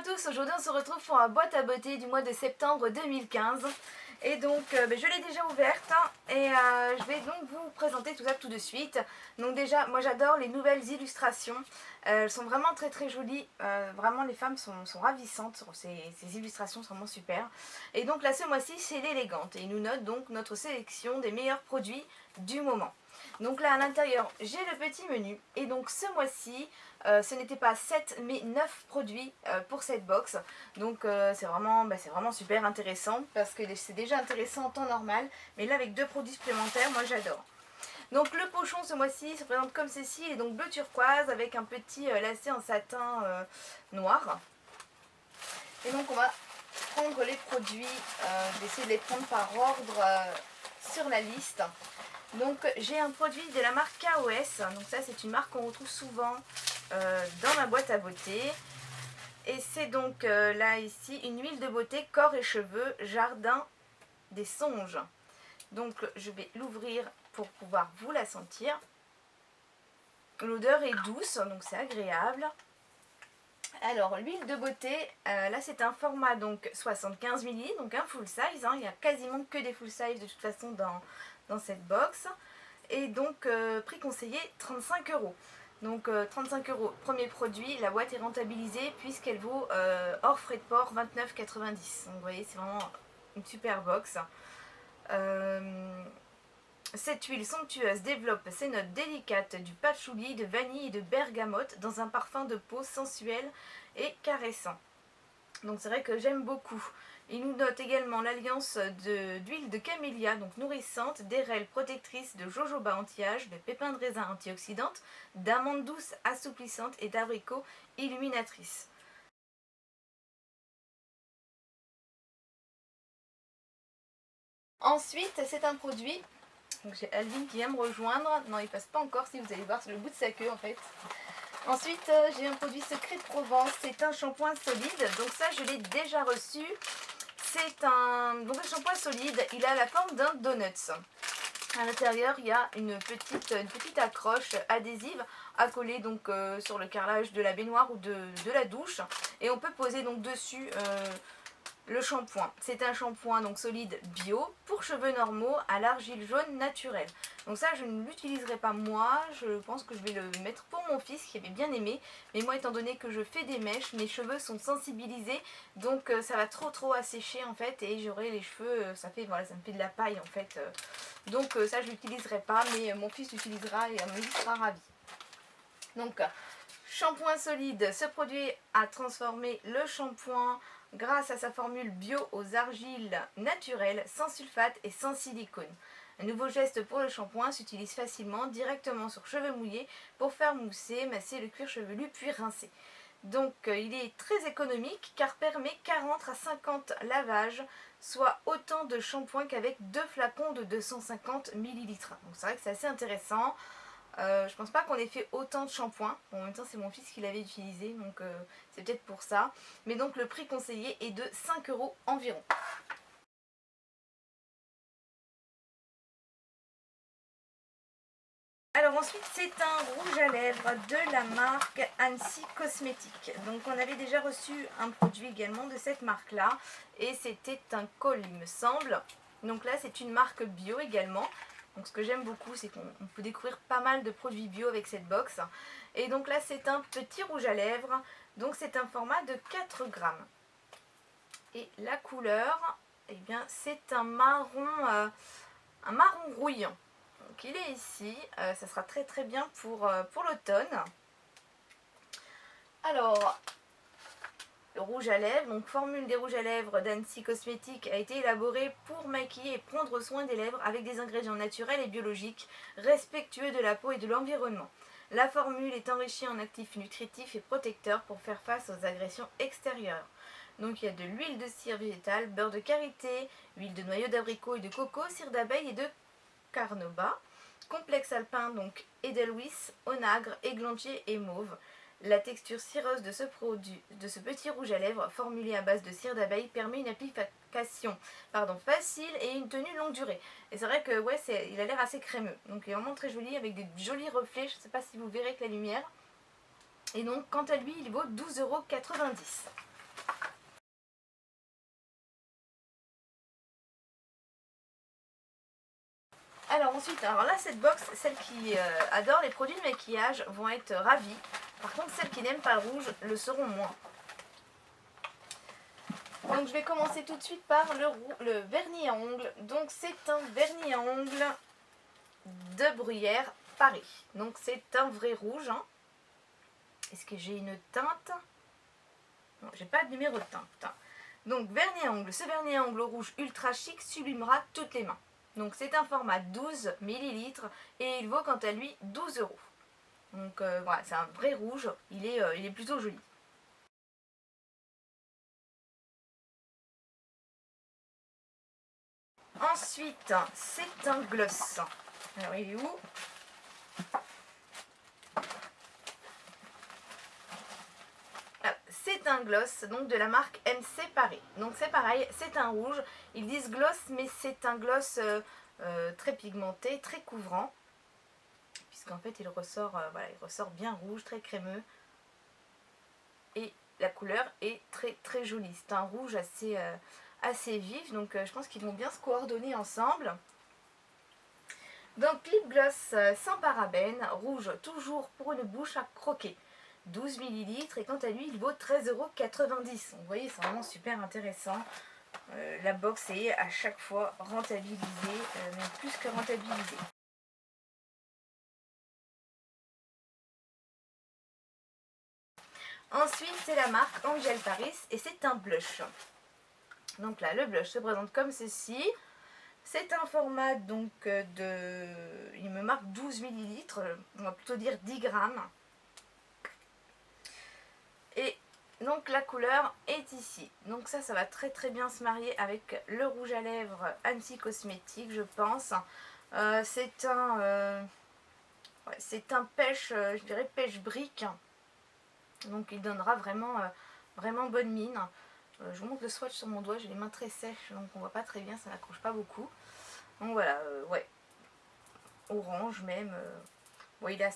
à tous, aujourd'hui on se retrouve pour la boîte à beauté du mois de septembre 2015 et donc je l'ai déjà ouverte et je vais donc vous présenter tout ça tout de suite. Donc déjà moi j'adore les nouvelles illustrations, elles sont vraiment très jolies, vraiment les femmes sont ravissantes, ces illustrations sont vraiment super. Et donc là ce mois-ci c'est l'élégante et il nous note donc notre sélection des meilleurs produits du moment. Donc là à l'intérieur j'ai le petit menu et donc ce mois-ci ce n'était pas 7 mais 9 produits pour cette box. Donc c'est vraiment super intéressant parce que c'est déjà intéressant en temps normal, mais là avec 2 produits supplémentaires, moi j'adore. Donc le pochon ce mois-ci se présente comme ceci, il est donc bleu turquoise avec un petit lacet en satin noir. Et donc on va prendre les produits, je vais essayer de les prendre par ordre sur la liste. Donc j'ai un produit de la marque KOS, donc ça c'est une marque qu'on retrouve souvent dans ma boîte à beauté. Et c'est donc là ici une huile de beauté corps et cheveux jardin des songes. Donc je vais l'ouvrir pour pouvoir vous la sentir. L'odeur est douce, donc c'est agréable. Alors l'huile de beauté, là c'est un format donc 75 ml, donc un full size, il n'y a quasiment que des full size de toute façon dans cette box. Et donc prix conseillé 35 €. Donc 35 € premier produit, la boîte est rentabilisée puisqu'elle vaut hors frais de port 29,90 €. Donc vous voyez c'est vraiment une super box. Cette huile somptueuse développe ses notes délicates du patchouli, de vanille et de bergamote dans un parfum de peau sensuel et caressant. Donc c'est vrai que j'aime beaucoup. Il nous note également l'alliance d'huile de camélia, donc nourrissante, d'érelle protectrice, de jojoba anti-âge, de pépins de raisin antioxydante, d'amandes douces assouplissantes et d'abricots illuminatrices. Ensuite, c'est un produit. Donc j'ai Alvin qui vient me rejoindre. Non, il passe pas encore, si vous allez voir, c'est le bout de sa queue en fait. Ensuite, j'ai un produit Secret de Provence. C'est un shampoing solide. Donc ça, je l'ai déjà reçu. C'est un shampoing solide, il a la forme d'un donut. À l'intérieur, il y a une petite accroche adhésive à coller donc sur le carrelage de la baignoire ou de la douche. Et on peut poser donc dessus le shampoing. C'est un shampoing donc solide bio pour cheveux normaux à l'argile jaune naturelle. Donc ça je ne l'utiliserai pas moi, je pense que je vais le mettre pour mon fils qui avait bien aimé. Mais moi étant donné que je fais des mèches, mes cheveux sont sensibilisés, donc ça va trop assécher en fait et j'aurai les cheveux, ça me fait de la paille en fait. Donc ça je l'utiliserai pas, mais mon fils l'utilisera et il sera ravi. Donc shampoing solide, ce produit a transformé le shampoing grâce à sa formule bio aux argiles naturelles, sans sulfate et sans silicone. Un nouveau geste pour le shampoing s'utilise facilement directement sur cheveux mouillés pour faire mousser, masser le cuir chevelu puis rincer. Donc il est très économique car permet 40 à 50 lavages, soit autant de shampoing qu'avec 2 flacons de 250 ml. Donc c'est vrai que c'est assez intéressant. Je pense pas qu'on ait fait autant de shampoing. Bon, en même temps, c'est mon fils qui l'avait utilisé, donc c'est peut-être pour ça. Mais donc, le prix conseillé est de 5 € environ. Alors ensuite, c'est un rouge à lèvres de la marque Annecy Cosmétiques. Donc, on avait déjà reçu un produit également de cette marque-là. Et c'était un col, il me semble. Donc là, c'est une marque bio également. Donc ce que j'aime beaucoup, c'est qu'on peut découvrir pas mal de produits bio avec cette box. Et donc là, c'est un petit rouge à lèvres. Donc c'est un format de 4 grammes. Et la couleur, eh bien, c'est un marron rouille. Donc il est ici. Ça sera très bien pour l'automne. Alors, le rouge à lèvres, donc formule des rouges à lèvres d'Annecy Cosmétiques a été élaborée pour maquiller et prendre soin des lèvres avec des ingrédients naturels et biologiques, respectueux de la peau et de l'environnement. La formule est enrichie en actifs nutritifs et protecteurs pour faire face aux agressions extérieures. Donc il y a de l'huile de cire végétale, beurre de karité, huile de noyau d'abricot et de coco, cire d'abeille et de carnauba, complexe alpin donc Edelweiss, onagre, églantier et mauve. La texture cireuse de ce petit rouge à lèvres formulé à base de cire d'abeille permet une application facile et une tenue longue durée. Et c'est vrai que ouais, il a l'air assez crémeux. Donc il est vraiment très joli avec des jolis reflets. Je ne sais pas si vous verrez avec la lumière. Et donc quant à lui, il vaut 12,90 €. Alors ensuite, alors là cette box, celles qui adorent les produits de maquillage vont être ravies. Par contre celles qui n'aiment pas le rouge le seront moins. Donc je vais commencer tout de suite par le vernis à ongles. Donc c'est un vernis à ongles de Bruyère Paris. Donc c'est un vrai rouge. Hein. Est-ce que j'ai une teinte? Non, j'ai pas de numéro de teinte. Donc vernis à ongles. Ce vernis à ongles rouge ultra chic sublimera toutes les mains. Donc c'est un format 12 ml et il vaut quant à lui 12 €. Donc voilà, c'est un vrai rouge, il est plutôt joli. Ensuite, c'est un gloss. Alors il est où? C'est un gloss donc de la marque MC Paris. Donc c'est pareil, c'est un rouge. Ils disent gloss, mais c'est un gloss très pigmenté, très couvrant. Puisqu'en fait il ressort, voilà, il ressort bien rouge, très crémeux. Et la couleur est très très jolie. C'est un rouge assez vif, donc je pense qu'ils vont bien se coordonner ensemble. Donc lip gloss sans parabènes, rouge toujours pour une bouche à croquer. 12 ml et quant à lui il vaut 13,90 €. Vous voyez, c'est vraiment super intéressant. La box est à chaque fois rentabilisée, même plus que rentabilisée. Ensuite c'est la marque Angel Paris et c'est un blush. Donc là le blush se présente comme ceci. C'est un format donc il me marque 12 ml, on va plutôt dire 10 grammes. Et donc la couleur est ici. Donc ça va très très bien se marier avec le rouge à lèvres Annecy Cosmétique, je pense. C'est un pêche, je dirais pêche brique. Donc il donnera vraiment bonne mine. Je vous montre le swatch sur mon doigt, j'ai les mains très sèches, donc on voit pas très bien, ça n'accroche pas beaucoup. Donc voilà, ouais, orange même. Bon, il est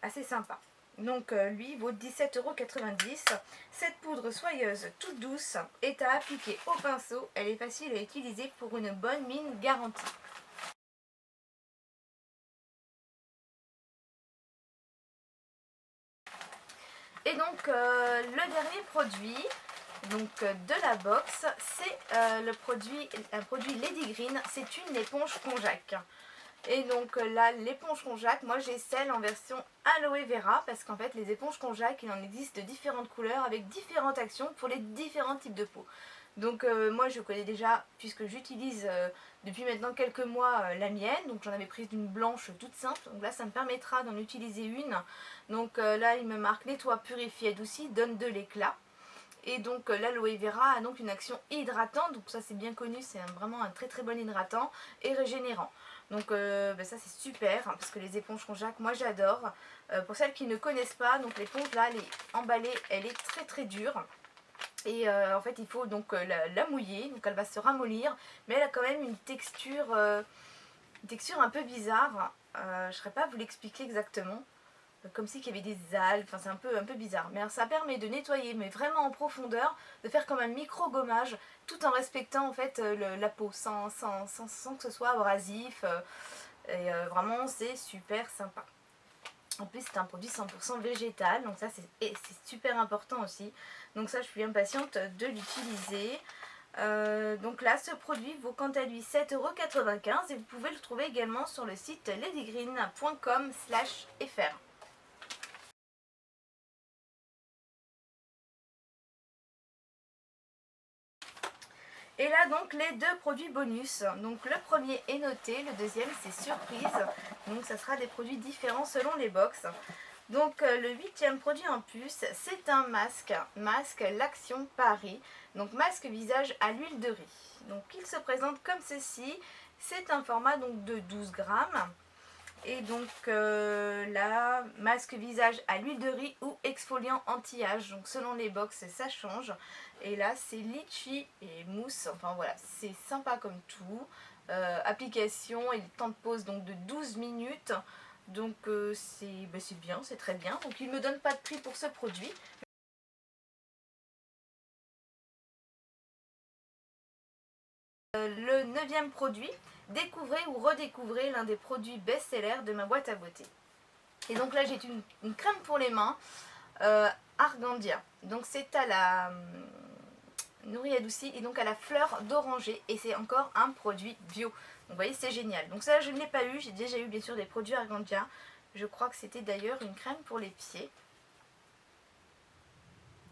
assez sympa. Donc lui vaut 17,90 €. Cette poudre soyeuse toute douce est à appliquer au pinceau. Elle est facile à utiliser pour une bonne mine garantie. Et donc le dernier produit de la box, c'est un produit Lady Green. C'est une éponge konjac. Et donc là, l'éponge konjac, moi j'ai celle en version aloe vera parce qu'en fait les éponges konjac, il en existe de différentes couleurs avec différentes actions pour les différents types de peau. Donc moi je connais déjà, puisque j'utilise depuis maintenant quelques mois la mienne, donc j'en avais prise d'une blanche toute simple, donc là ça me permettra d'en utiliser une. Donc là il me marque nettoie, purifie, adoucit, donne de l'éclat. Et donc l'aloe vera a donc une action hydratante, donc ça c'est bien connu, c'est vraiment un très très bon hydratant et régénérant. Donc ça c'est super, hein, parce que les éponges konjac, moi j'adore. Pour celles qui ne connaissent pas, donc l'éponge là, elle est emballée, elle est très très dure. Et en fait il faut donc la mouiller, donc elle va se ramollir, mais elle a quand même une texture un peu bizarre. Je ne saurais pas vous l'expliquer exactement. Comme si il y avait des algues, enfin c'est un peu bizarre. Mais alors, ça permet de nettoyer, mais vraiment en profondeur, de faire comme un micro-gommage, tout en respectant en fait la peau, sans que ce soit abrasif. Et vraiment c'est super sympa. En plus c'est un produit 100% végétal, donc ça c'est super important aussi. Donc ça je suis impatiente de l'utiliser. Donc là ce produit vaut quant à lui 7,95 € et vous pouvez le trouver également sur le site ladygreen.com/fr. Et là donc les deux produits bonus. Donc le premier est noté, le deuxième c'est surprise. Donc ça sera des produits différents selon les box. Donc le huitième produit en plus, c'est un masque L'Action Paris. Donc masque visage à l'huile de riz. Donc il se présente comme ceci. C'est un format donc de 12 grammes. Et donc là, masque visage à l'huile de riz ou exfoliant anti-âge. Donc selon les box, ça change. Et là, c'est litchi et mousse. Enfin voilà, c'est sympa comme tout. Application et temps de pause donc de 12 minutes. Donc c'est bien, c'est très bien. Donc il ne me donne pas de prix pour ce produit. Le neuvième produit, découvrez ou redécouvrez l'un des produits best-sellers de ma boîte à beauté. Et donc là j'ai une crème pour les mains, Argandia. Donc c'est à la nourri adouci et donc à la fleur d'oranger, et c'est encore un produit bio. Donc vous voyez, c'est génial. Donc ça je ne l'ai pas eu, j'ai déjà eu bien sûr des produits Argandia. Je crois que c'était d'ailleurs une crème pour les pieds.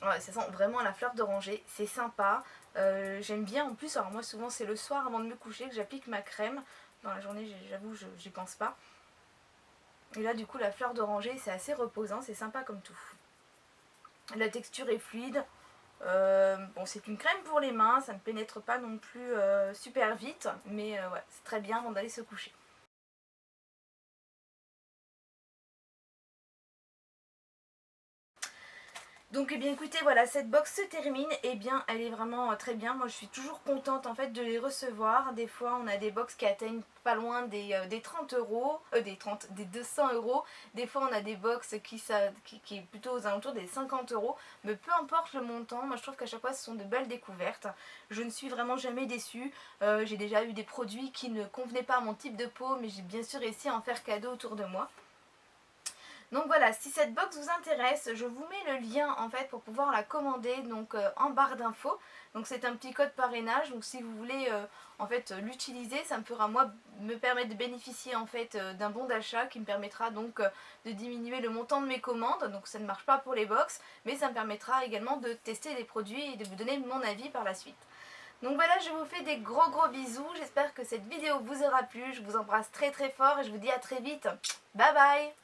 Ouais, ça sent vraiment la fleur d'oranger, c'est sympa. J'aime bien en plus, alors moi souvent c'est le soir avant de me coucher que j'applique ma crème. Dans la journée j'avoue j'y pense pas. Et là du coup la fleur d'oranger c'est assez reposant, c'est sympa comme tout. La texture est fluide. Bon, c'est une crème pour les mains, ça ne pénètre pas non plus super vite, mais ouais, c'est très bien avant d'aller se coucher. Donc, eh bien écoutez, voilà, cette box se termine. Et bien, elle est vraiment très bien. Moi, je suis toujours contente en fait de les recevoir. Des fois, on a des box qui atteignent pas loin des 30 euros, des 200 euros. Des fois, on a des box qui est plutôt aux alentours des 50 euros. Mais peu importe le montant, moi je trouve qu'à chaque fois, ce sont de belles découvertes. Je ne suis vraiment jamais déçue. J'ai déjà eu des produits qui ne convenaient pas à mon type de peau, mais j'ai bien sûr réussi à en faire cadeau autour de moi. Donc voilà, si cette box vous intéresse, je vous mets le lien en fait pour pouvoir la commander donc en barre d'infos. Donc c'est un petit code parrainage, donc si vous voulez en fait l'utiliser, ça me fera moi me permettre de bénéficier en fait d'un bon d'achat qui me permettra donc de diminuer le montant de mes commandes. Donc ça ne marche pas pour les box, mais ça me permettra également de tester les produits et de vous donner mon avis par la suite. Donc voilà, je vous fais des gros bisous, j'espère que cette vidéo vous aura plu, je vous embrasse très fort et je vous dis à très vite. Bye bye.